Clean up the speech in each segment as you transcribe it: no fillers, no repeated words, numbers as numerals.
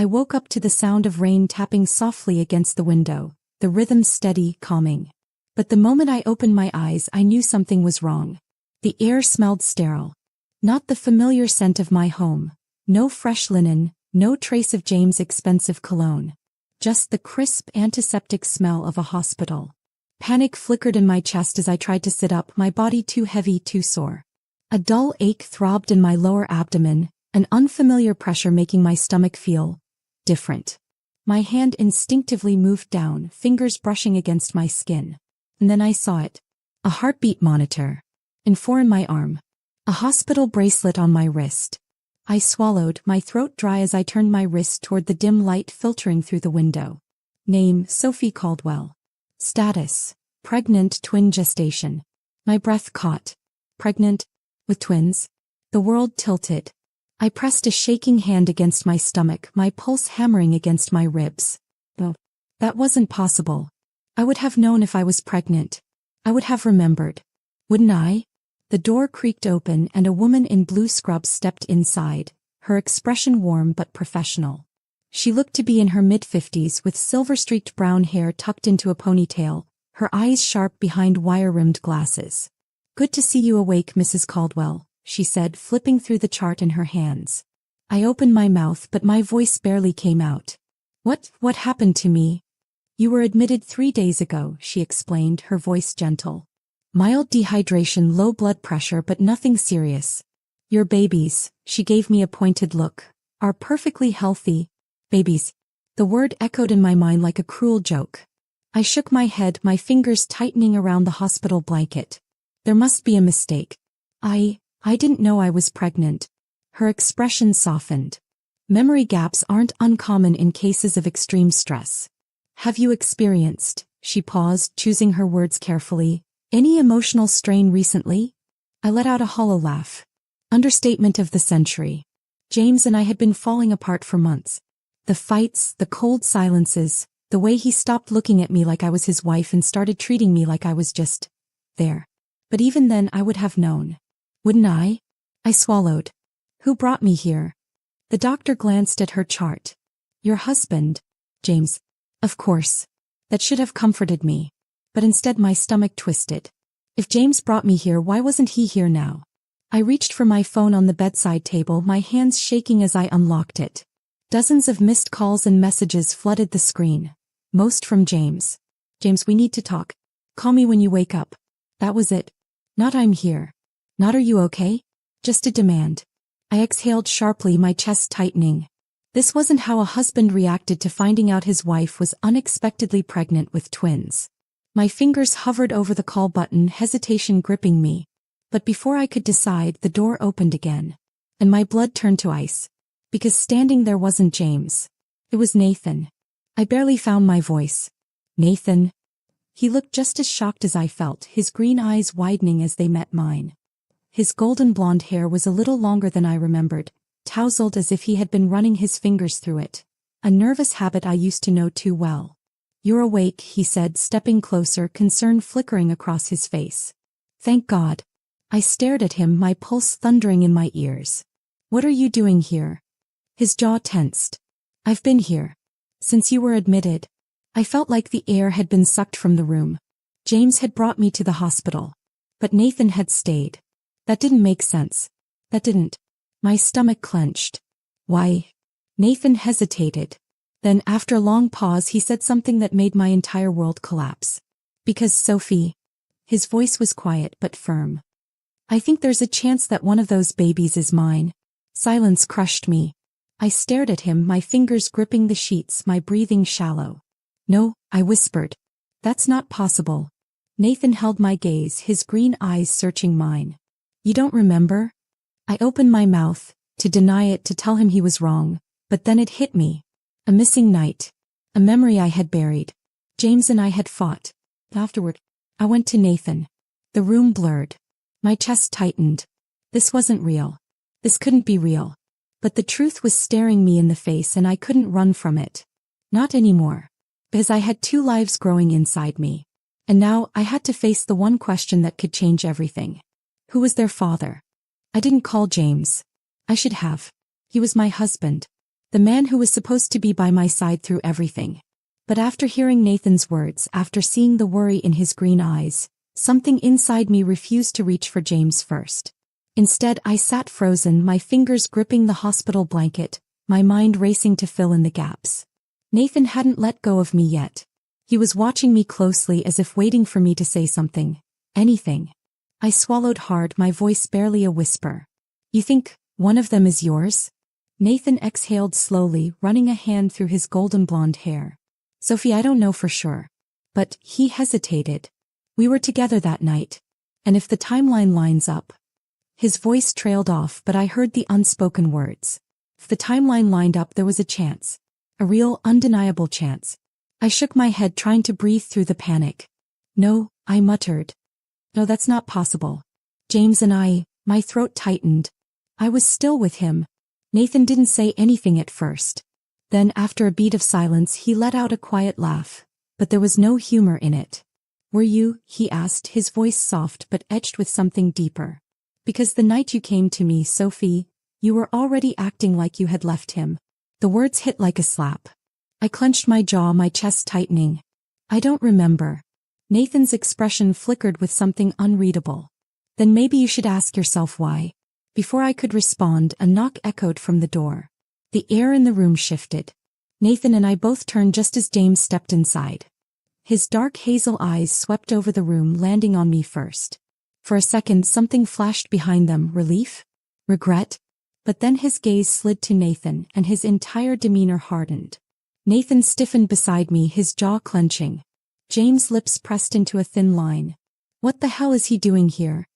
woke up to the sound of rain tapping softly against the window, the rhythm steady, calming. But the moment I opened my eyes, I knew something was wrong. The air smelled sterile. Not the familiar scent of my home. No fresh linen, no trace of James' expensive cologne. Just the crisp, antiseptic smell of a hospital. Panic flickered in my chest as I tried to sit up, my body too heavy, too sore. A dull ache throbbed in my lower abdomen, an unfamiliar pressure making my stomach feel different. My hand instinctively moved down, fingers brushing against my skin. And then I saw it. A heartbeat monitor. And 4 in my arm. A hospital bracelet on my wrist. I swallowed, my throat dry as I turned my wrist toward the dim light filtering through the window. Name, Sophie Caldwell. Status, pregnant, twin gestation. My breath caught. Pregnant? With twins? The world tilted. I pressed a shaking hand against my stomach, my pulse hammering against my ribs. Oh, that wasn't possible. I would have known if I was pregnant. I would have remembered. Wouldn't I? The door creaked open and a woman in blue scrubs stepped inside, her expression warm but professional. She looked to be in her mid-50s with silver-streaked brown hair tucked into a ponytail, her eyes sharp behind wire-rimmed glasses. "Good to see you awake, Mrs. Caldwell," she said, flipping through the chart in her hands. I opened my mouth but my voice barely came out. What happened to me?" "You were admitted 3 days ago," she explained, her voice gentle. "Mild dehydration, low blood pressure, but nothing serious. Your babies," she gave me a pointed look, "are perfectly healthy." Babies. The word echoed in my mind like a cruel joke. I shook my head, my fingers tightening around the hospital blanket. There must be a mistake. I didn't know I was pregnant. Her expression softened. "Memory gaps aren't uncommon in cases of extreme stress. Have you experienced," she paused, choosing her words carefully, "any emotional strain recently?" I let out a hollow laugh. Understatement of the century. James and I had been falling apart for months. The fights, the cold silences, the way he stopped looking at me like I was his wife and started treating me like I was just there. But even then I would have known. Wouldn't I? I swallowed. "Who brought me here?" The doctor glanced at her chart. "Your husband, James." Of course. That should have comforted me. But instead my stomach twisted. If James brought me here, why wasn't he here now? I reached for my phone on the bedside table, my hands shaking as I unlocked it. Dozens of missed calls and messages flooded the screen. Most from James. "James, we need to talk. Call me when you wake up." That was it. Not "I'm here." Not "Are you okay?" Just a demand. I exhaled sharply, my chest tightening. This wasn't how a husband reacted to finding out his wife was unexpectedly pregnant with twins. My fingers hovered over the call button, hesitation gripping me. But before I could decide, the door opened again. And my blood turned to ice. Because standing there wasn't James. It was Nathan. I barely found my voice. "Nathan." He looked just as shocked as I felt, his green eyes widening as they met mine. His golden blonde hair was a little longer than I remembered, tousled as if he had been running his fingers through it. A nervous habit I used to know too well. "You're awake," he said, stepping closer, concern flickering across his face. "Thank God." I stared at him, my pulse thundering in my ears. "What are you doing here?" His jaw tensed. "I've been here. Since you were admitted." I felt like the air had been sucked from the room. James had brought me to the hospital. But Nathan had stayed. That didn't make sense. That didn't. My stomach clenched. "Why?" Nathan hesitated. Then, after a long pause, he said something that made my entire world collapse. "Because Sophie." His voice was quiet but firm. "I think there's a chance that one of those babies is mine." Silence crushed me. I stared at him, my fingers gripping the sheets, my breathing shallow. "No," I whispered. "That's not possible." Nathan held my gaze, his green eyes searching mine. "You don't remember?" I opened my mouth, to deny it, to tell him he was wrong, but then it hit me. A missing night. A memory I had buried. James and I had fought. Afterward, I went to Nathan. The room blurred. My chest tightened. This wasn't real. This couldn't be real. But the truth was staring me in the face and I couldn't run from it. Not anymore. Because I had 2 lives growing inside me. And now I had to face the one question that could change everything. Who was their father? I didn't call James. I should have. He was my husband. The man who was supposed to be by my side through everything. But after hearing Nathan's words, after seeing the worry in his green eyes, something inside me refused to reach for James first. Instead, I sat frozen, my fingers gripping the hospital blanket, my mind racing to fill in the gaps. Nathan hadn't let go of me yet. He was watching me closely as if waiting for me to say something. Anything. I swallowed hard, my voice barely a whisper. You think one of them is yours? Nathan exhaled slowly, running a hand through his golden blonde hair. Sophie, I don't know for sure. But he hesitated. We were together that night. And if the timeline lines up. His voice trailed off, but I heard the unspoken words. If the timeline lined up, there was a chance. A real, undeniable chance. I shook my head, trying to breathe through the panic. No, I muttered. No, that's not possible. James and my throat tightened. I was still with him. Nathan didn't say anything at first. Then, after a beat of silence, he let out a quiet laugh. But there was no humor in it. Were you? He asked, his voice soft but edged with something deeper. Because the night you came to me, Sophie, you were already acting like you had left him. The words hit like a slap. I clenched my jaw, my chest tightening. I don't remember. Nathan's expression flickered with something unreadable. Then maybe you should ask yourself why. Before I could respond, a knock echoed from the door. The air in the room shifted. Nathan and I both turned just as James stepped inside. His dark hazel eyes swept over the room, landing on me first. For a second, something flashed behind them. Relief? Regret? But then his gaze slid to Nathan, and his entire demeanor hardened. Nathan stiffened beside me, his jaw clenching. James' lips pressed into a thin line. What the hell is he doing here?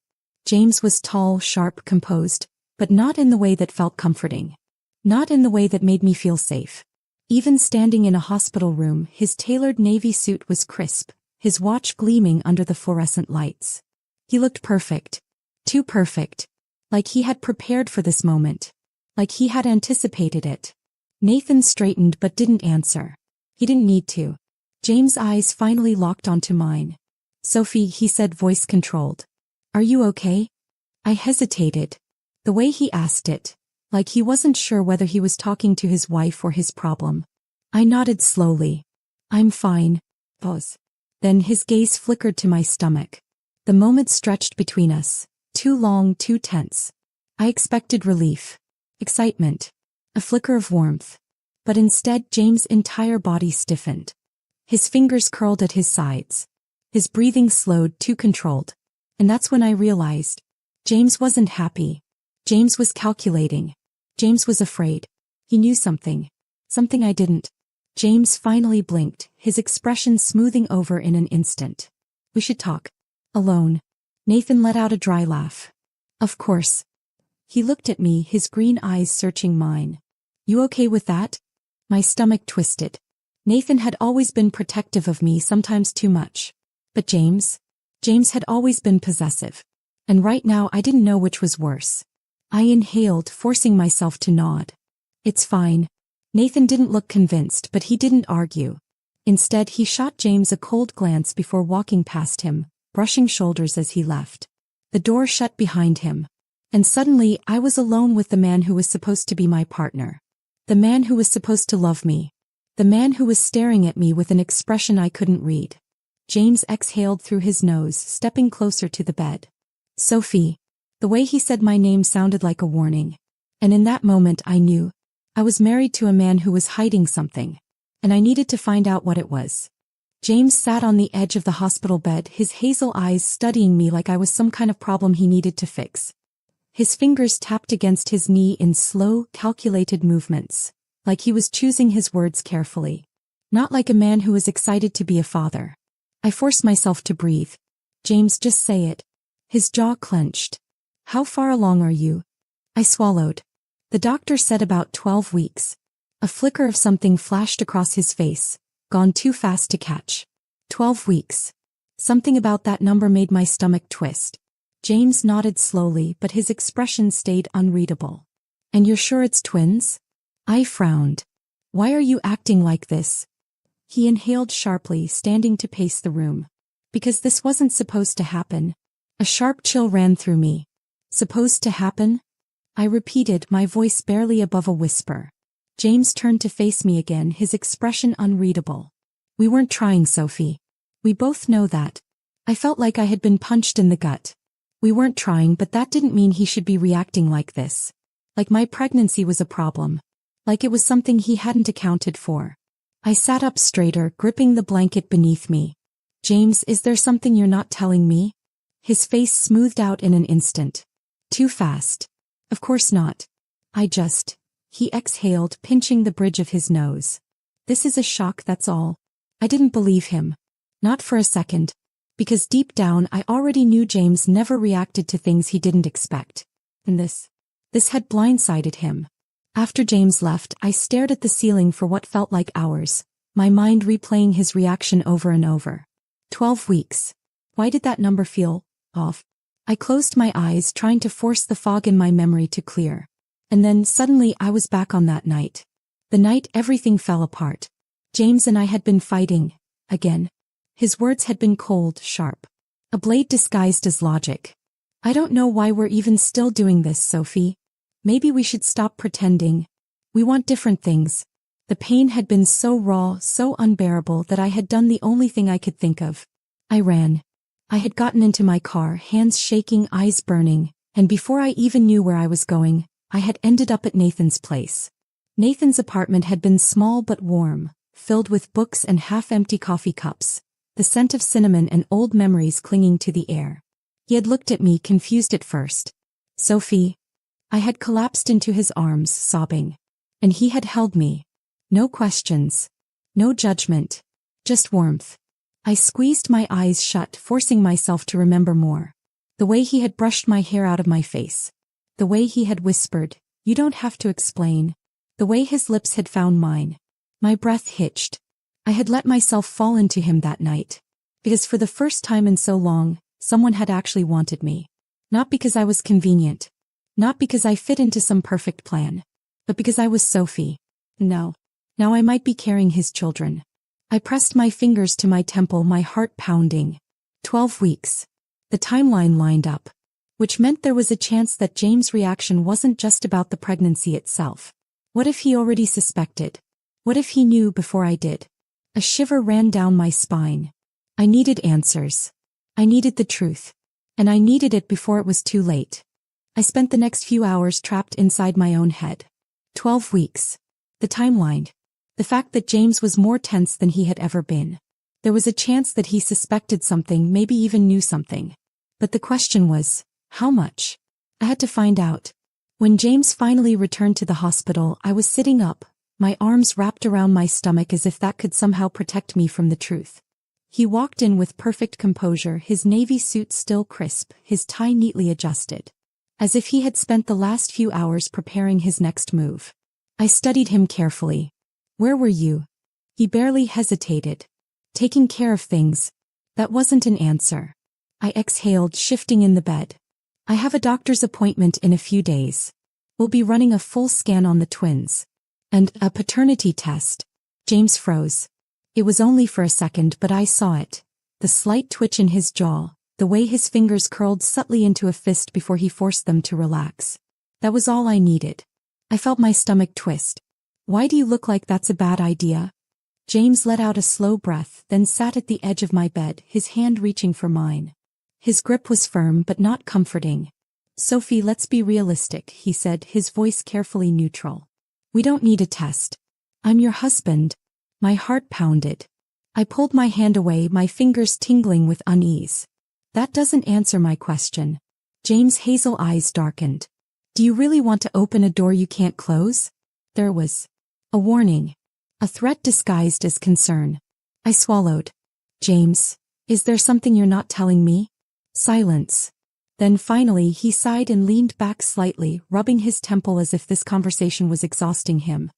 James was tall, sharp, composed, but not in the way that felt comforting. Not in the way that made me feel safe. Even standing in a hospital room, his tailored navy suit was crisp, his watch gleaming under the fluorescent lights. He looked perfect. Too perfect. Like he had prepared for this moment. Like he had anticipated it. Nathan straightened but didn't answer. He didn't need to. James' eyes finally locked onto mine. Sophie, he said, voice controlled. Are you okay? I hesitated. The way he asked it. Like he wasn't sure whether he was talking to his wife or his problem. I nodded slowly. I'm fine. Pause. Then his gaze flickered to my stomach. The moment stretched between us. Too long, too tense. I expected relief. Excitement. A flicker of warmth. But instead, James' entire body stiffened. His fingers curled at his sides. His breathing slowed, too controlled. And that's when I realized. James wasn't happy. James was calculating. James was afraid. He knew something. Something I didn't. James finally blinked, his expression smoothing over in an instant. We should talk. Alone. Nathan let out a dry laugh. Of course. He looked at me, his green eyes searching mine. You okay with that? My stomach twisted. Nathan had always been protective of me, sometimes too much. But James had always been possessive. And right now I didn't know which was worse. I inhaled, forcing myself to nod. It's fine. Nathan didn't look convinced, but he didn't argue. Instead, he shot James a cold glance before walking past him, brushing shoulders as he left. The door shut behind him. And suddenly, I was alone with the man who was supposed to be my partner. The man who was supposed to love me. The man who was staring at me with an expression I couldn't read. James exhaled through his nose, stepping closer to the bed. Sophie. The way he said my name sounded like a warning. And in that moment I knew. I was married to a man who was hiding something. And I needed to find out what it was. James sat on the edge of the hospital bed, his hazel eyes studying me like I was some kind of problem he needed to fix. His fingers tapped against his knee in slow, calculated movements, like he was choosing his words carefully. Not like a man who was excited to be a father. I forced myself to breathe. James, just say it. His jaw clenched. How far along are you? I swallowed. The doctor said about 12 weeks. A flicker of something flashed across his face, gone too fast to catch. 12 weeks. Something about that number made my stomach twist. James nodded slowly, but his expression stayed unreadable. And you're sure it's twins? I frowned. Why are you acting like this? He inhaled sharply, standing to pace the room. Because this wasn't supposed to happen. A sharp chill ran through me. Supposed to happen? I repeated, my voice barely above a whisper. James turned to face me again, his expression unreadable. We weren't trying, Sophie. We both know that. I felt like I had been punched in the gut. We weren't trying, but that didn't mean he should be reacting like this. Like my pregnancy was a problem. Like it was something he hadn't accounted for. I sat up straighter, gripping the blanket beneath me. James, is there something you're not telling me? His face smoothed out in an instant. Too fast. Of course not. He exhaled, pinching the bridge of his nose. This is a shock, that's all. I didn't believe him. Not for a second. Because deep down I already knew James never reacted to things he didn't expect. And this had blindsided him. After James left, I stared at the ceiling for what felt like hours, my mind replaying his reaction over and over. 12 weeks. Why did that number feel off? I closed my eyes, trying to force the fog in my memory to clear. And then, suddenly, I was back on that night. The night everything fell apart. James and I had been fighting, again. His words had been cold, sharp. A blade disguised as logic. I don't know why we're even still doing this, Sophie. Maybe we should stop pretending. We want different things. The pain had been so raw, so unbearable that I had done the only thing I could think of. I ran. I had gotten into my car, hands shaking, eyes burning, and before I even knew where I was going, I had ended up at Nathan's place. Nathan's apartment had been small but warm, filled with books and half-empty coffee cups, the scent of cinnamon and old memories clinging to the air. He had looked at me, confused at first. Sophie. I had collapsed into his arms, sobbing. And he had held me. No questions. No judgment. Just warmth. I squeezed my eyes shut, forcing myself to remember more. The way he had brushed my hair out of my face. The way he had whispered, "You don't have to explain." The way his lips had found mine. My breath hitched. I had let myself fall into him that night. Because for the first time in so long, someone had actually wanted me. Not because I was convenient. Not because I fit into some perfect plan. But because I was Sophie. No. Now I might be carrying his children. I pressed my fingers to my temple, my heart pounding. 12 weeks. The timeline lined up. Which meant there was a chance that James' reaction wasn't just about the pregnancy itself. What if he already suspected? What if he knew before I did? A shiver ran down my spine. I needed answers. I needed the truth. And I needed it before it was too late. I spent the next few hours trapped inside my own head. 12 weeks. The timeline. The fact that James was more tense than he had ever been. There was a chance that he suspected something, maybe even knew something. But the question was, how much? I had to find out. When James finally returned to the hospital, I was sitting up, my arms wrapped around my stomach as if that could somehow protect me from the truth. He walked in with perfect composure, his navy suit still crisp, his tie neatly adjusted. As if he had spent the last few hours preparing his next move. I studied him carefully. Where were you? He barely hesitated. Taking care of things. That wasn't an answer. I exhaled, shifting in the bed. I have a doctor's appointment in a few days. We'll be running a full scan on the twins. And a paternity test. James froze. It was only for a second, but I saw it. The slight twitch in his jaw, the way his fingers curled subtly into a fist before he forced them to relax. That was all I needed. I felt my stomach twist. Why do you look like that's a bad idea? James let out a slow breath, then sat at the edge of my bed, his hand reaching for mine. His grip was firm but not comforting. Sophie, let's be realistic, he said, his voice carefully neutral. We don't need a test. I'm your husband. My heart pounded. I pulled my hand away, my fingers tingling with unease. That doesn't answer my question. James' hazel eyes darkened. Do you really want to open a door you can't close? There was a warning. A threat disguised as concern. I swallowed. James, is there something you're not telling me? Silence. Then finally he sighed and leaned back slightly, rubbing his temple as if this conversation was exhausting him.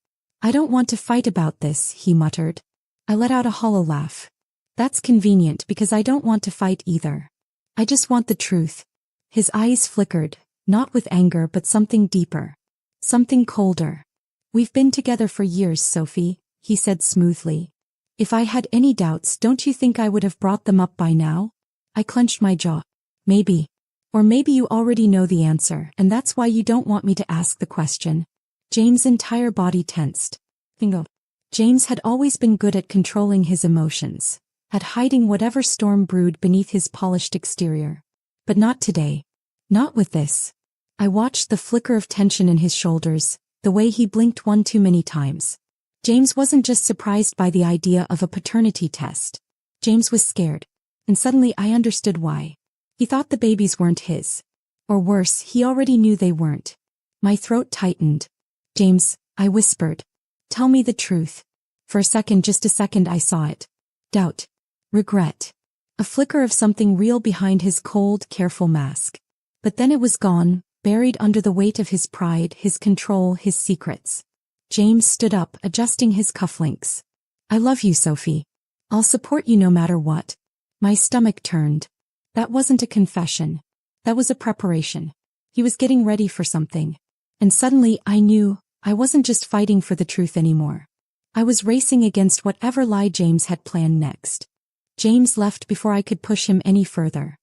I don't want to fight about this, he muttered. I let out a hollow laugh. That's convenient because I don't want to fight either. I just want the truth. His eyes flickered, not with anger but something deeper. Something colder. We've been together for years, Sophie, he said smoothly. If I had any doubts, don't you think I would have brought them up by now? I clenched my jaw. Maybe. Or maybe you already know the answer, and that's why you don't want me to ask the question. James' entire body tensed. Bingo. James had always been good at controlling his emotions, at hiding whatever storm brewed beneath his polished exterior. But not today. Not with this. I watched the flicker of tension in his shoulders, the way he blinked one too many times. James wasn't just surprised by the idea of a paternity test. James was scared. And suddenly I understood why. He thought the babies weren't his. Or worse, he already knew they weren't. My throat tightened. James, I whispered. Tell me the truth. For a second, just a second, I saw it. Doubt. Regret. A flicker of something real behind his cold, careful mask. But then it was gone, buried under the weight of his pride, his control, his secrets. James stood up, adjusting his cufflinks. I love you, Sophie. I'll support you no matter what. My stomach turned. That wasn't a confession. That was a preparation. He was getting ready for something. And suddenly I knew I wasn't just fighting for the truth anymore. I was racing against whatever lie James had planned next. James left before I could push him any further.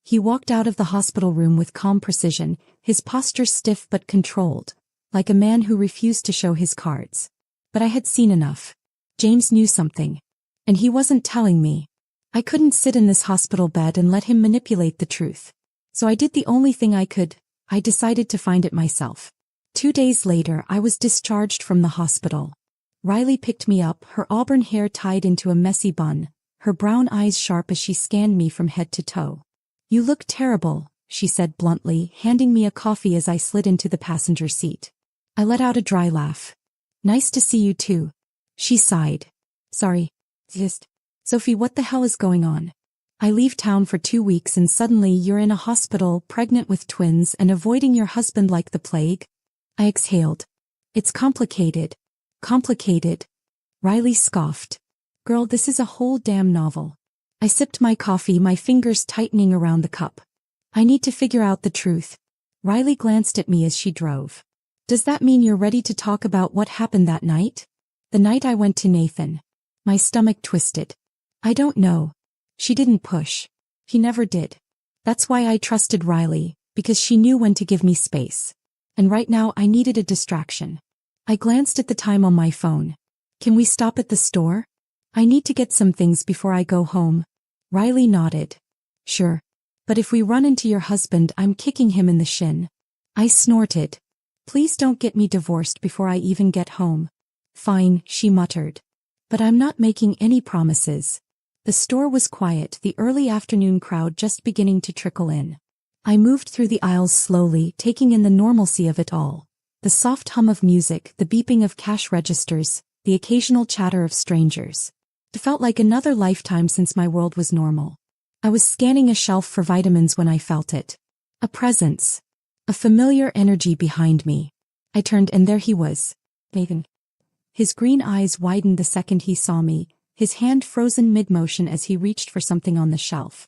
He walked out of the hospital room with calm precision, his posture stiff but controlled, like a man who refused to show his cards. But I had seen enough. James knew something. And he wasn't telling me. I couldn't sit in this hospital bed and let him manipulate the truth. So I did the only thing I could. I decided to find it myself. 2 days later, I was discharged from the hospital. Riley picked me up, her auburn hair tied into a messy bun, her brown eyes sharp as she scanned me from head to toe. You look terrible, she said bluntly, handing me a coffee as I slid into the passenger seat. I let out a dry laugh. Nice to see you too. She sighed. Sorry. Sophie, what the hell is going on? I leave town for 2 weeks and suddenly you're in a hospital, pregnant with twins and avoiding your husband like the plague? I exhaled. It's complicated. Complicated. Riley scoffed. Girl, this is a whole damn novel. I sipped my coffee, my fingers tightening around the cup. I need to figure out the truth. Riley glanced at me as she drove. Does that mean you're ready to talk about what happened that night? The night I went to Nathan. My stomach twisted. I don't know. She didn't push. He never did. That's why I trusted Riley, because she knew when to give me space. And right now I needed a distraction. I glanced at the time on my phone. Can we stop at the store? I need to get some things before I go home. Riley nodded. Sure. But if we run into your husband, I'm kicking him in the shin. I snorted. Please don't get me divorced before I even get home. Fine, she muttered. But I'm not making any promises. The store was quiet, the early afternoon crowd just beginning to trickle in. I moved through the aisles slowly, taking in the normalcy of it all. The soft hum of music, the beeping of cash registers, the occasional chatter of strangers. It felt like another lifetime since my world was normal. I was scanning a shelf for vitamins when I felt it. A presence. A familiar energy behind me. I turned and there he was. Nathan. His green eyes widened the second he saw me, his hand frozen mid-motion as he reached for something on the shelf.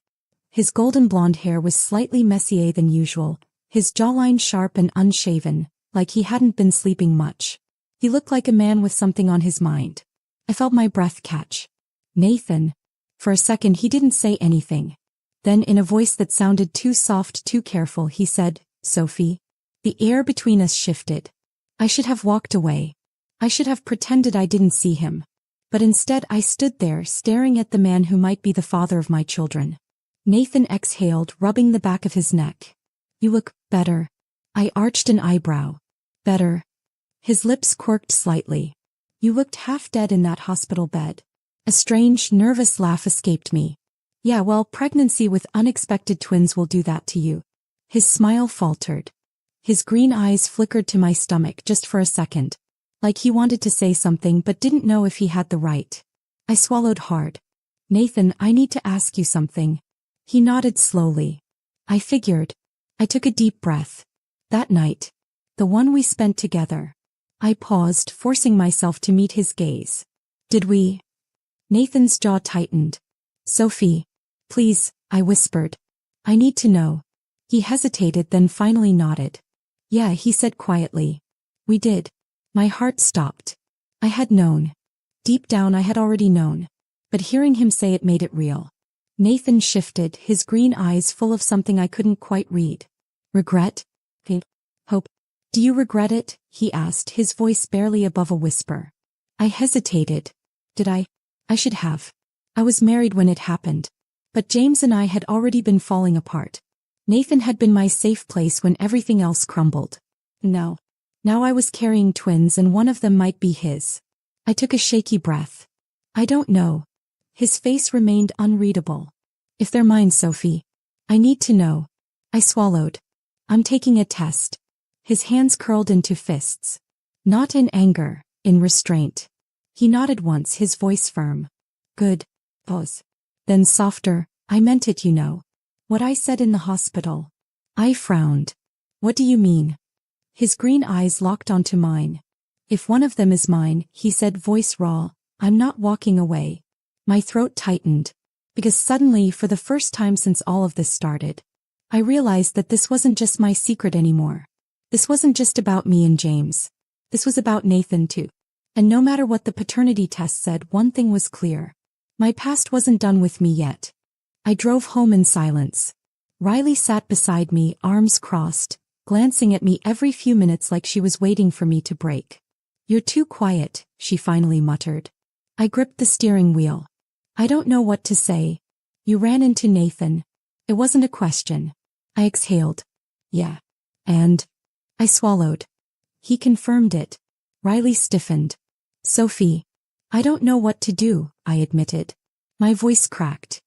His golden blonde hair was slightly messier than usual, his jawline sharp and unshaven, like he hadn't been sleeping much. He looked like a man with something on his mind. I felt my breath catch. Nathan. For a second he didn't say anything. Then in a voice that sounded too soft, too careful, he said, Sophie. The air between us shifted. I should have walked away. I should have pretended I didn't see him. But instead I stood there, staring at the man who might be the father of my children. Nathan exhaled, rubbing the back of his neck. You look better. I arched an eyebrow. Better. His lips quirked slightly. You looked half dead in that hospital bed. A strange, nervous laugh escaped me. Yeah, well, pregnancy with unexpected twins will do that to you. His smile faltered. His green eyes flickered to my stomach just for a second. Like he wanted to say something but didn't know if he had the right. I swallowed hard. Nathan, I need to ask you something. He nodded slowly. I figured. I took a deep breath. That night. The one we spent together. I paused, forcing myself to meet his gaze. Did we? Nathan's jaw tightened. Sophie. Please, I whispered. I need to know. He hesitated, then finally nodded. Yeah, he said quietly. We did. My heart stopped. I had known. Deep down I had already known. But hearing him say it made it real. Nathan shifted, his green eyes full of something I couldn't quite read. Regret? Hope? Do you regret it? He asked, his voice barely above a whisper. I hesitated. Did I? I should have. I was married when it happened. But James and I had already been falling apart. Nathan had been my safe place when everything else crumbled. No. Now I was carrying twins and one of them might be his. I took a shaky breath. I don't know. His face remained unreadable. If they're mine, Sophie. I need to know. I swallowed. I'm taking a test. His hands curled into fists. Not in anger, in restraint. He nodded once, his voice firm. Good. Pause. Then softer, I meant it, you know. What I said in the hospital. I frowned. What do you mean? His green eyes locked onto mine. If one of them is mine, he said, voice raw, I'm not walking away. My throat tightened. Because suddenly, for the first time since all of this started, I realized that this wasn't just my secret anymore. This wasn't just about me and James. This was about Nathan too. And no matter what the paternity test said, one thing was clear. My past wasn't done with me yet. I drove home in silence. Riley sat beside me, arms crossed, glancing at me every few minutes like she was waiting for me to break. You're too quiet, she finally muttered. I gripped the steering wheel. I don't know what to say. You ran into Nathan. It wasn't a question. I exhaled. Yeah. And? I swallowed. He confirmed it. Riley stiffened. Sophie. I don't know what to do, I admitted. My voice cracked.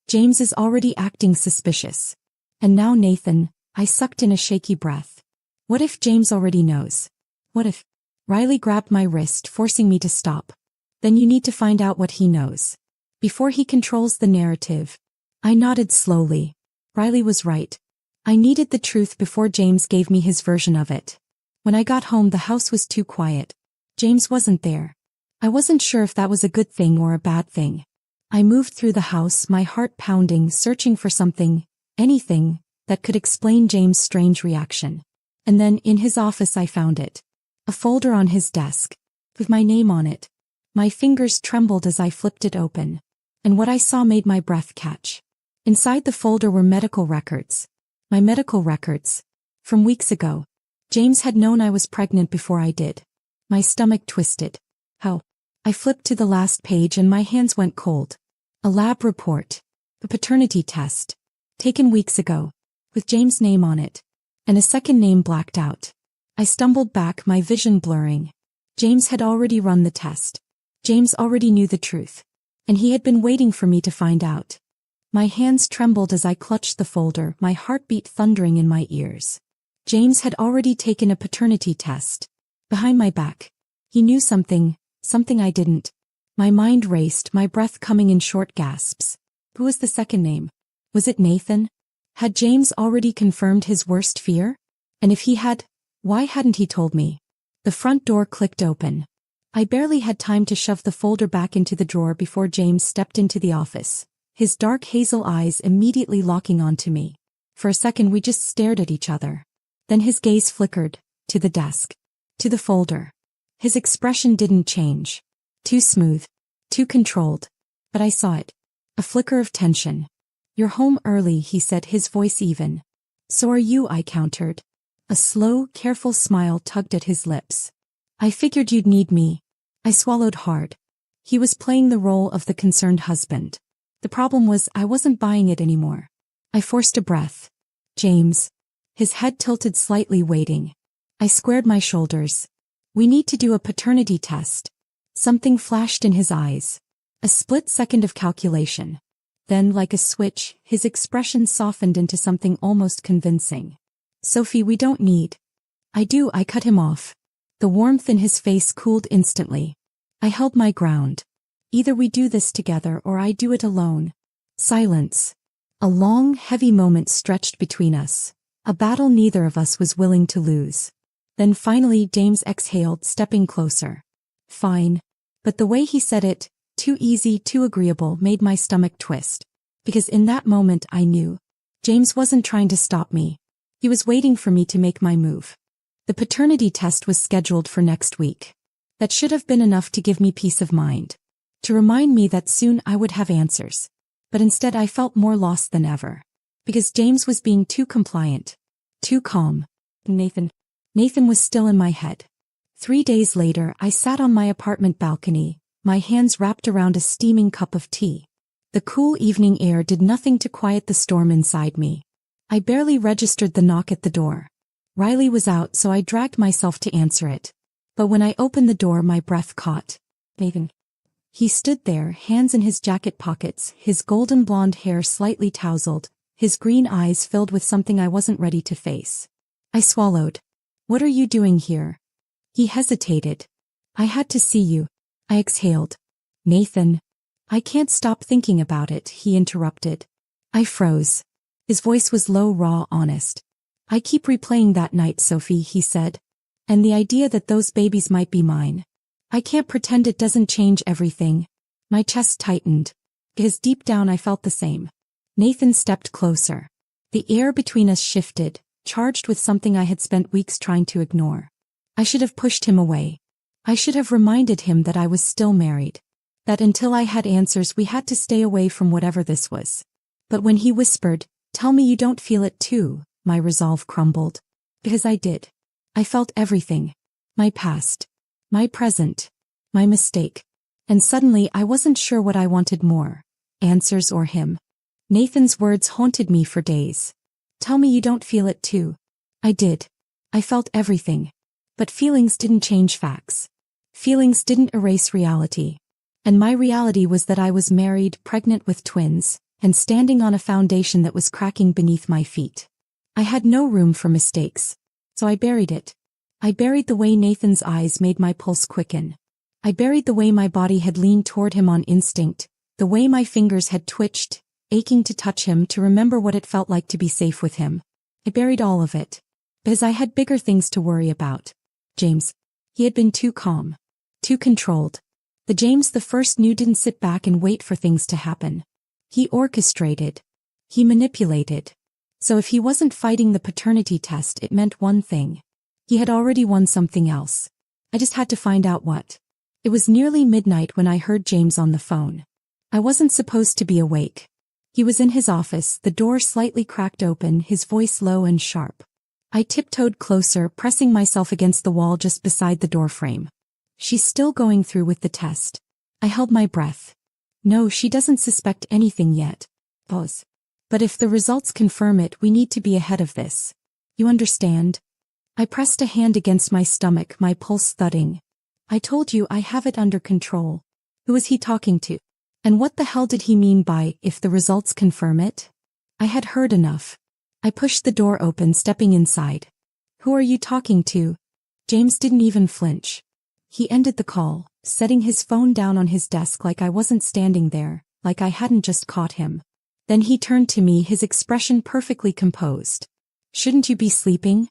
James is already acting suspicious. And now Nathan, I sucked in a shaky breath. What if James already knows? What if? Riley grabbed my wrist, forcing me to stop. Then you need to find out what he knows. Before he controls the narrative. I nodded slowly. Riley was right. I needed the truth before James gave me his version of it. When I got home, the house was too quiet. James wasn't there. I wasn't sure if that was a good thing or a bad thing. I moved through the house, my heart pounding, searching for something, anything, that could explain James' strange reaction. And then, in his office, I found it. A folder on his desk. With my name on it. My fingers trembled as I flipped it open. And what I saw made my breath catch. Inside the folder were medical records. My medical records. From weeks ago. James had known I was pregnant before I did. My stomach twisted. How? I flipped to the last page and my hands went cold. A lab report. A paternity test. Taken weeks ago. With James' name on it. And a second name blacked out. I stumbled back, my vision blurring. James had already run the test. James already knew the truth. And he had been waiting for me to find out. My hands trembled as I clutched the folder, my heartbeat thundering in my ears. James had already taken a paternity test. Behind my back. He knew something I didn't. My mind raced, my breath coming in short gasps. Who was the second name? Was it Nathan? Had James already confirmed his worst fear? And if he had, why hadn't he told me? The front door clicked open. I barely had time to shove the folder back into the drawer before James stepped into the office, his dark hazel eyes immediately locking onto me. For a second we just stared at each other. Then his gaze flickered, to the desk, to the folder. His expression didn't change. Too smooth, too controlled. But I saw it. A flicker of tension. You're home early, he said, his voice even. So are you, I countered. A slow, careful smile tugged at his lips. I figured you'd need me. I swallowed hard. He was playing the role of the concerned husband. The problem was I wasn't buying it anymore. I forced a breath. James. His head tilted slightly, waiting. I squared my shoulders. We need to do a paternity test. Something flashed in his eyes. A split second of calculation. Then, like a switch, his expression softened into something almost convincing. Sophie, we don't need. I do, I cut him off. The warmth in his face cooled instantly. I held my ground. Either we do this together or I do it alone. Silence. A long, heavy moment stretched between us. A battle neither of us was willing to lose. Then finally James exhaled, stepping closer. Fine. But the way he said it, too easy, too agreeable, made my stomach twist. Because in that moment I knew. James wasn't trying to stop me. He was waiting for me to make my move. The paternity test was scheduled for next week. That should have been enough to give me peace of mind. To remind me that soon I would have answers. But instead I felt more lost than ever. Because James was being too compliant. Too calm. Nathan. Nathan was still in my head. 3 days later, I sat on my apartment balcony, my hands wrapped around a steaming cup of tea. The cool evening air did nothing to quiet the storm inside me. I barely registered the knock at the door. Riley was out, so I dragged myself to answer it. But when I opened the door, my breath caught. Nathan. He stood there, hands in his jacket pockets, his golden blonde hair slightly tousled, his green eyes filled with something I wasn't ready to face. I swallowed. "What are you doing here?" He hesitated. "I had to see you." I exhaled. "Nathan." "I can't stop thinking about it," he interrupted. I froze. His voice was low, raw, honest. "I keep replaying that night, Sophie," he said. "And the idea that those babies might be mine. I can't pretend it doesn't change everything." My chest tightened. Because deep down I felt the same. Nathan stepped closer. The air between us shifted, charged with something I had spent weeks trying to ignore. I should have pushed him away. I should have reminded him that I was still married. That until I had answers we had to stay away from whatever this was. But when he whispered, "Tell me you don't feel it too," my resolve crumbled. Because I did. I felt everything. My past. My present. My mistake. And suddenly I wasn't sure what I wanted more. Answers or him. Nathan's words haunted me for days. "Tell me you don't feel it too." I did. I felt everything. But feelings didn't change facts. Feelings didn't erase reality. And my reality was that I was married, pregnant with twins, and standing on a foundation that was cracking beneath my feet. I had no room for mistakes. So I buried it. I buried the way Nathan's eyes made my pulse quicken. I buried the way my body had leaned toward him on instinct, the way my fingers had twitched, aching to touch him, to remember what it felt like to be safe with him. I buried all of it. Because I had bigger things to worry about. James. He had been too calm. Too controlled. The James the first knew didn't sit back and wait for things to happen. He orchestrated. He manipulated. So if he wasn't fighting the paternity test, it meant one thing. He had already won something else. I just had to find out what. It was nearly midnight when I heard James on the phone. I wasn't supposed to be awake. He was in his office, the door slightly cracked open, his voice low and sharp. I tiptoed closer, pressing myself against the wall just beside the doorframe. "She's still going through with the test." I held my breath. "No, she doesn't suspect anything yet." Pause. "But if the results confirm it, we need to be ahead of this. You understand?" I pressed a hand against my stomach, my pulse thudding. "I told you I have it under control." Who was he talking to? And what the hell did he mean by, "if the results confirm it"? I had heard enough. I pushed the door open, stepping inside. "Who are you talking to?" James didn't even flinch. He ended the call, setting his phone down on his desk like I wasn't standing there, like I hadn't just caught him. Then he turned to me, his expression perfectly composed. "Shouldn't you be sleeping?"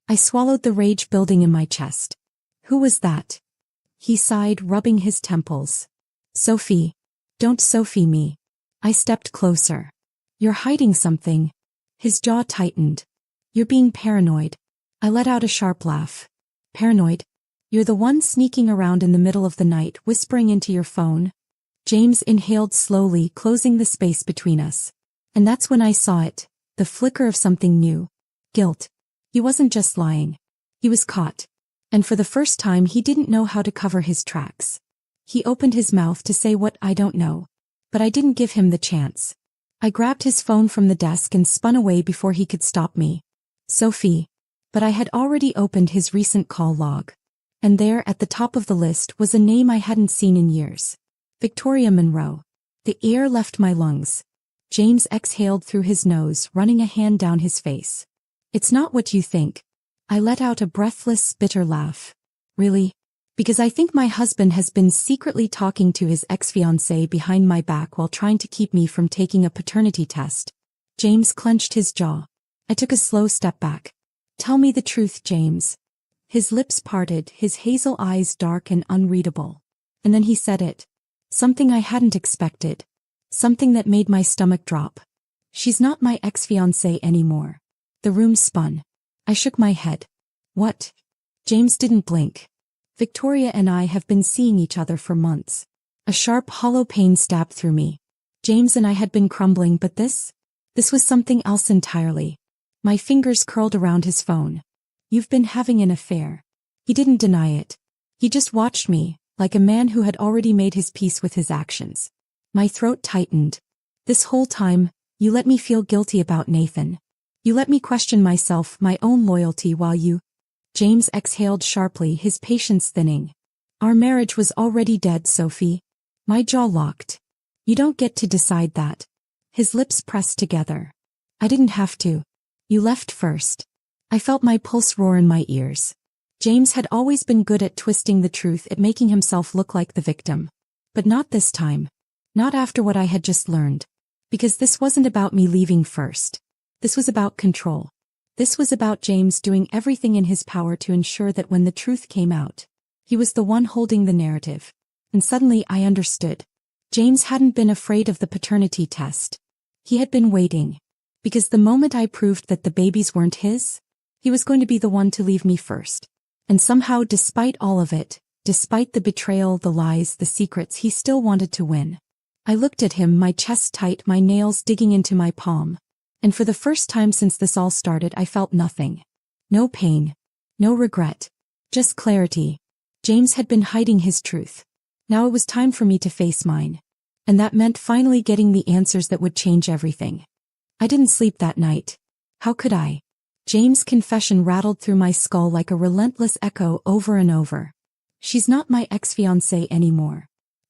I swallowed the rage building in my chest. "Who was that?" He sighed, rubbing his temples. "Sophie." "Don't Sophie me." I stepped closer. "You're hiding something." His jaw tightened. "You're being paranoid." I let out a sharp laugh. "Paranoid? You're the one sneaking around in the middle of the night, whispering into your phone." James inhaled slowly, closing the space between us. And that's when I saw it, the flicker of something new. Guilt. He wasn't just lying. He was caught. And for the first time he didn't know how to cover his tracks. He opened his mouth to say what I don't know. But I didn't give him the chance. I grabbed his phone from the desk and spun away before he could stop me. "Sophie." But I had already opened his recent call log. And there, at the top of the list, was a name I hadn't seen in years. Victoria Monroe. The air left my lungs. James exhaled through his nose, running a hand down his face. "It's not what you think." I let out a breathless, bitter laugh. "Really? Because I think my husband has been secretly talking to his ex-fiancée behind my back while trying to keep me from taking a paternity test." James clenched his jaw. I took a slow step back. "Tell me the truth, James." His lips parted, his hazel eyes dark and unreadable. And then he said it. Something I hadn't expected. Something that made my stomach drop. "She's not my ex-fiancée anymore." The room spun. I shook my head. "What?" James didn't blink. "Victoria and I have been seeing each other for months." A sharp, hollow pain stabbed through me. James and I had been crumbling, but this was something else entirely. My fingers curled around his phone. You've been having an affair. He didn't deny it. He just watched me, like a man who had already made his peace with his actions. My throat tightened. This whole time, you let me feel guilty about Nathan. You let me question myself, my own loyalty while you... James exhaled sharply, his patience thinning. Our marriage was already dead, Sophie. My jaw locked. You don't get to decide that. His lips pressed together. I didn't have to. You left first. I felt my pulse roar in my ears. James had always been good at twisting the truth, at making himself look like the victim. But not this time. Not after what I had just learned. Because this wasn't about me leaving first. This was about control. This was about James doing everything in his power to ensure that when the truth came out, he was the one holding the narrative. And suddenly I understood. James hadn't been afraid of the paternity test. He had been waiting. Because the moment I proved that the babies weren't his, he was going to be the one to leave me first. And somehow, despite all of it, despite the betrayal, the lies, the secrets, he still wanted to win. I looked at him, my chest tight, my nails digging into my palm. And for the first time since this all started, I felt nothing. No pain. No regret. Just clarity. James had been hiding his truth. Now it was time for me to face mine. And that meant finally getting the answers that would change everything. I didn't sleep that night. How could I? James' confession rattled through my skull like a relentless echo over and over. She's not my ex-fiancée anymore.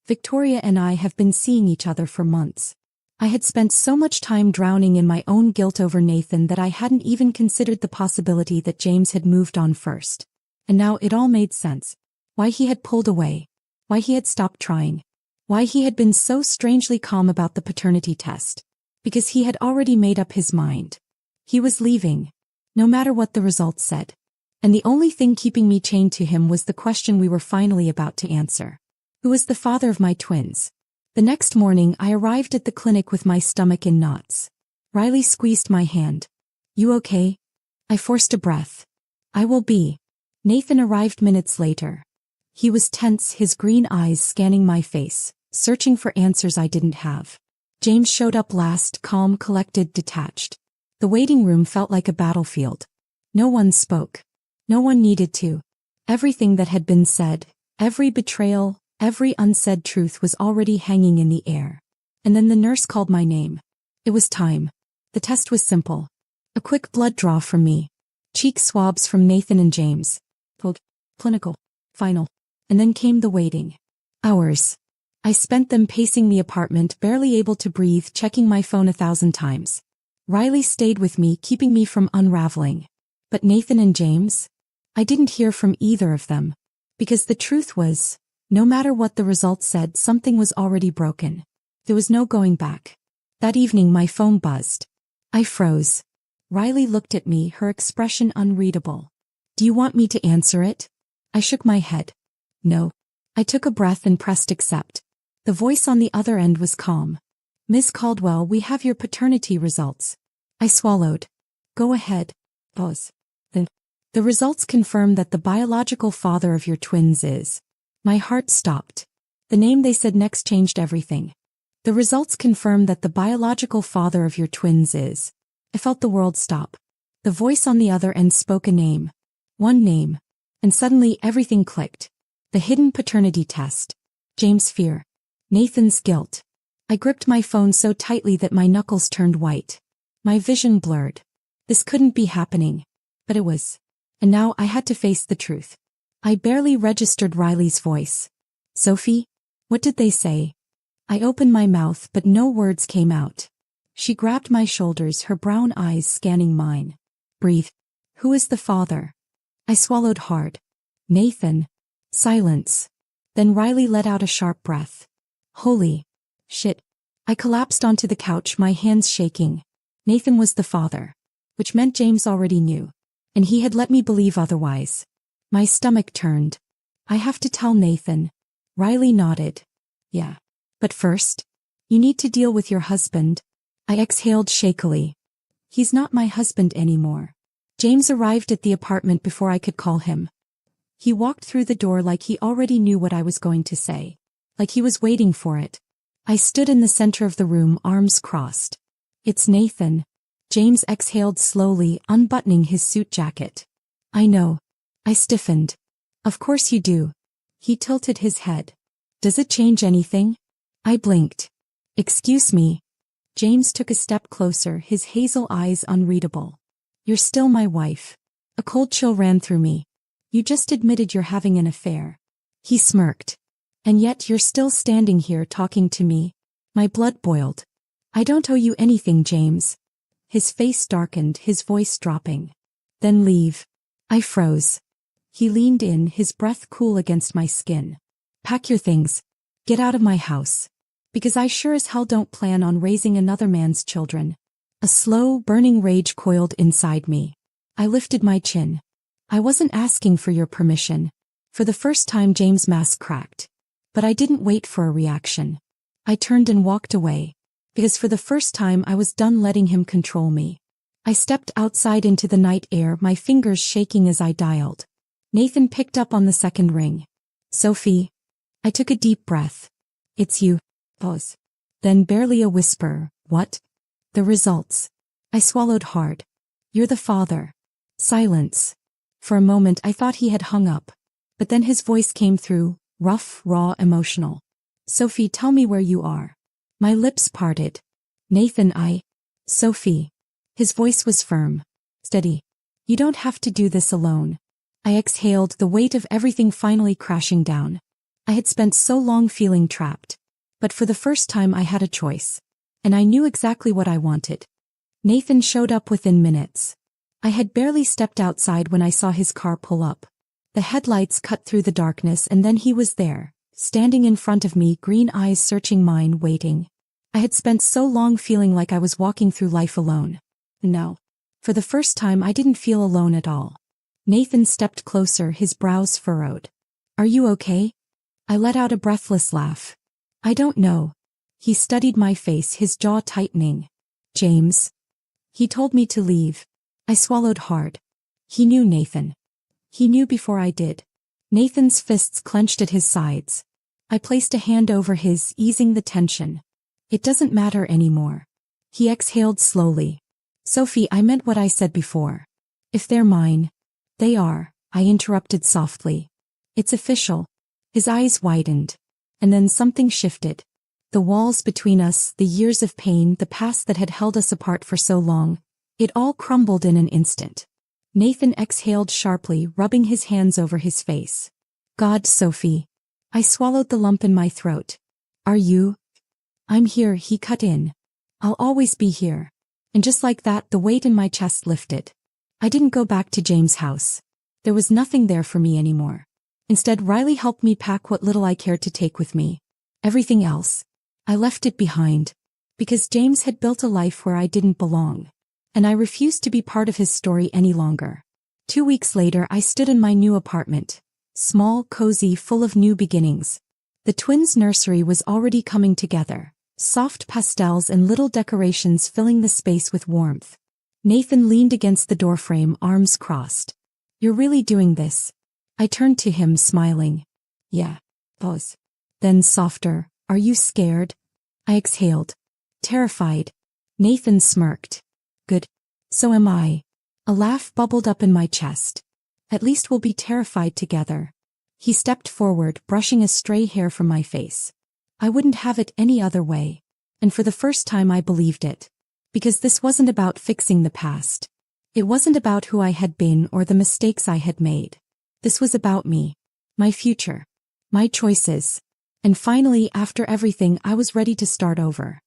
Victoria and I have been seeing each other for months. I had spent so much time drowning in my own guilt over Nathan that I hadn't even considered the possibility that James had moved on first. And now it all made sense. Why he had pulled away. Why he had stopped trying. Why he had been so strangely calm about the paternity test. Because he had already made up his mind. He was leaving. No matter what the results said. And the only thing keeping me chained to him was the question we were finally about to answer. Who was the father of my twins? The next morning I arrived at the clinic with my stomach in knots. Riley squeezed my hand. You okay? I forced a breath. I will be. Nathan arrived minutes later. He was tense, his green eyes scanning my face, searching for answers I didn't have. James showed up last, calm, collected, detached. The waiting room felt like a battlefield. No one spoke. No one needed to. Everything that had been said, every betrayal, every unsaid truth was already hanging in the air. And then the nurse called my name. It was time. The test was simple. A quick blood draw from me. Cheek swabs from Nathan and James. Clinical. Final. And then came the waiting. Hours. I spent them pacing the apartment, barely able to breathe, checking my phone 1,000 times. Riley stayed with me, keeping me from unraveling. But Nathan and James? I didn't hear from either of them. Because the truth was, no matter what the results said, something was already broken. There was no going back. That evening my phone buzzed. I froze. Riley looked at me, her expression unreadable. Do you want me to answer it? I shook my head. No. I took a breath and pressed accept. The voice on the other end was calm. Ms. Caldwell, we have your paternity results. I swallowed. Go ahead. Pause. The results confirm that the biological father of your twins is. My heart stopped. The name they said next changed everything. The results confirm that the biological father of your twins is. I felt the world stop. The voice on the other end spoke a name. One name. And suddenly everything clicked. The hidden paternity test. James' fear. Nathan's guilt. I gripped my phone so tightly that my knuckles turned white. My vision blurred. This couldn't be happening. But it was. And now I had to face the truth. I barely registered Riley's voice. Sophie? What did they say? I opened my mouth, but no words came out. She grabbed my shoulders, her brown eyes scanning mine. Breathe. Who is the father? I swallowed hard. Nathan. Silence. Then Riley let out a sharp breath. Holy shit. I collapsed onto the couch, my hands shaking. Nathan was the father. Which meant James already knew. And he had let me believe otherwise. My stomach turned. I have to tell Nathan. Riley nodded. Yeah. But first, you need to deal with your husband. I exhaled shakily. He's not my husband anymore. James arrived at the apartment before I could call him. He walked through the door like he already knew what I was going to say. Like he was waiting for it. I stood in the center of the room, arms crossed. It's Nathan. James exhaled slowly, unbuttoning his suit jacket. I know. I stiffened. Of course you do. He tilted his head. Does it change anything? I blinked. Excuse me. James took a step closer, his hazel eyes unreadable. You're still my wife. A cold chill ran through me. You just admitted you're having an affair. He smirked. And yet you're still standing here talking to me. My blood boiled. I don't owe you anything, James. His face darkened, his voice dropping. Then leave. I froze. He leaned in, his breath cool against my skin. Pack your things. Get out of my house. Because I sure as hell don't plan on raising another man's children. A slow, burning rage coiled inside me. I lifted my chin. I wasn't asking for your permission. For the first time James' mask cracked. But I didn't wait for a reaction. I turned and walked away. Because for the first time I was done letting him control me. I stepped outside into the night air, my fingers shaking as I dialed. Nathan picked up on the second ring. Sophie. I took a deep breath. It's you. Pause. Then barely a whisper. What? The results. I swallowed hard. You're the father. Silence. For a moment I thought he had hung up. But then his voice came through, rough, raw, emotional. Sophie, tell me where you are. My lips parted. Nathan, Sophie. His voice was firm. Steady. You don't have to do this alone. I exhaled, the weight of everything finally crashing down. I had spent so long feeling trapped. But for the first time I had a choice. And I knew exactly what I wanted. Nathan showed up within minutes. I had barely stepped outside when I saw his car pull up. The headlights cut through the darkness and then he was there, standing in front of me, green eyes searching mine, waiting. I had spent so long feeling like I was walking through life alone. No. For the first time I didn't feel alone at all. Nathan stepped closer, his brows furrowed. Are you okay? I let out a breathless laugh. I don't know. He studied my face, his jaw tightening. James. He told me to leave. I swallowed hard. He knew, Nathan. He knew before I did. Nathan's fists clenched at his sides. I placed a hand over his, easing the tension. It doesn't matter anymore. He exhaled slowly. Sophie, I meant what I said before. If they're mine. They are, I interrupted softly. It's official. His eyes widened. And then something shifted. The walls between us, the years of pain, the past that had held us apart for so long, it all crumbled in an instant. Nathan exhaled sharply, rubbing his hands over his face. God, Sophie. I swallowed the lump in my throat. Are you? I'm here, he cut in. I'll always be here. And just like that, the weight in my chest lifted. I didn't go back to James' house. There was nothing there for me anymore. Instead, Riley helped me pack what little I cared to take with me. Everything else. I left it behind. Because James had built a life where I didn't belong. And I refused to be part of his story any longer. 2 weeks later, I stood in my new apartment. Small, cozy, full of new beginnings. The twins' nursery was already coming together. Soft pastels and little decorations filling the space with warmth. Nathan leaned against the doorframe, arms crossed. You're really doing this? I turned to him, smiling. Yeah. Pause. Then softer. Are you scared? I exhaled. Terrified. Nathan smirked. Good. So am I. A laugh bubbled up in my chest. At least we'll be terrified together. He stepped forward, brushing a stray hair from my face. I wouldn't have it any other way. And for the first time I believed it. Because this wasn't about fixing the past. It wasn't about who I had been or the mistakes I had made. This was about me. My future. My choices. And finally, after everything, I was ready to start over.